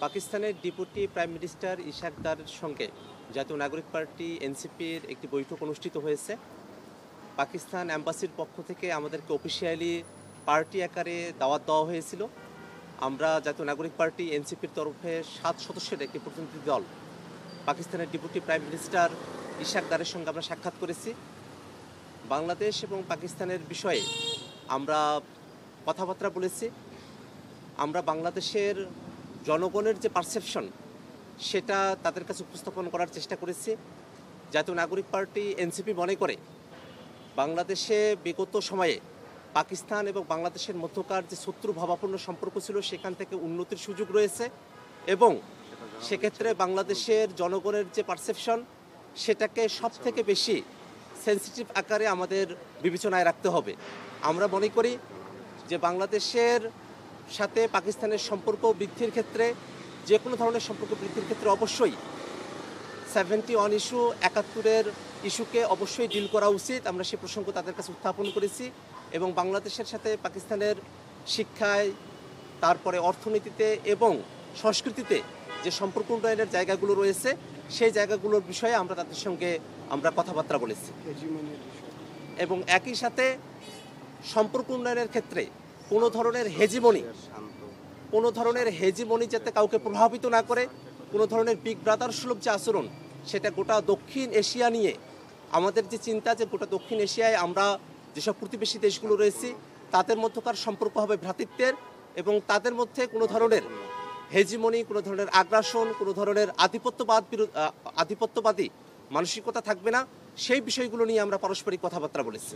পাকিস্তানের deputy prime minister Ishaq দারের সঙ্গে জাতীয় নাগরিক পার্টি এনসিপির একটি বৈঠক অনুষ্ঠিত হয়েছে। পাকিস্তান অ্যাম্বাসির পক্ষ থেকে আমাদেরকে অফিসিয়ালি পার্টি আকারে দাওয়াত দেওয়া হয়েছিল। আমরা জাতীয় নাগরিক পার্টি এনসিপির তরফে 7 সদস্যের একটি প্রতিনিধি দল পাকিস্তানের ডেপুটি প্রাইম মিনিস্টার ইশাক দারের সঙ্গে আমরা সাক্ষাৎ করেছি। বাংলাদেশ এবং পাকিস্তানের বিষয়ে আমরা কথাবার্তা বলেছি। আমরা বাংলাদেশের জনগণের যে পারসেপশন সেটা তাদের কাছে উপস্থাপন করার চেষ্টা করেছি। জাতীয় নাগরিক পার্টি এনসিপি মনে করে বাংলাদেশে বিগত সময়ে পাকিস্তান এবং বাংলাদেশের মধ্যকার যে শত্রুভাবাপন্ন সম্পর্ক ছিল সেখান থেকে উন্নতির সুযোগ রয়েছে এবং সেক্ষেত্রে বাংলাদেশের জনগণের যে পারসেপশন সেটাকে সব থেকে বেশি সেন্সিটিভ আকারে আমাদের বিবেচনায় রাখতে হবে। আমরা মনে করি যে বাংলাদেশের সাথে পাকিস্তানের সম্পর্ক বৃদ্ধির ক্ষেত্রে যে কোনো ধরনের সম্পর্ক বৃদ্ধির ক্ষেত্রে অবশ্যই 71 ইস্যু 71-এর ইস্যুকে অবশ্যই ডিল করা উচিত। আমরা সে প্রসঙ্গ তাদের কাছে উত্থাপন করেছি এবং বাংলাদেশের সাথে পাকিস্তানের শিক্ষায়, তারপরে অর্থনীতিতে এবং সংস্কৃতিতে যে সম্পর্ক উন্নয়নের জায়গাগুলো রয়েছে সেই জায়গাগুলোর বিষয়ে আমরা তাদের সঙ্গে কথাবার্তা বলেছি এবং একই সাথে সম্পর্ক উন্নয়নের ক্ষেত্রে কোনো ধরনের হেজিমনি যাতে কাউকে প্রভাবিত না করে, কোনো ধরনের বিগ ব্রাদার সুলভ যে আচরণ সেটা গোটা দক্ষিণ এশিয়া নিয়ে আমাদের যে চিন্তা যে গোটা দক্ষিণ এশিয়ায় আমরা যেসব প্রতিবেশী দেশগুলো রয়েছি তাদের মধ্যকার সম্পর্ক হবে ভ্রাতৃত্বের এবং তাদের মধ্যে কোনো ধরনের হেজিমনি, কোনো ধরনের আগ্রাসন, কোনো ধরনের আধিপত্যবাদী মানসিকতা থাকবে না। সেই বিষয়গুলো নিয়ে আমরা পারস্পরিক কথাবার্তা বলেছি।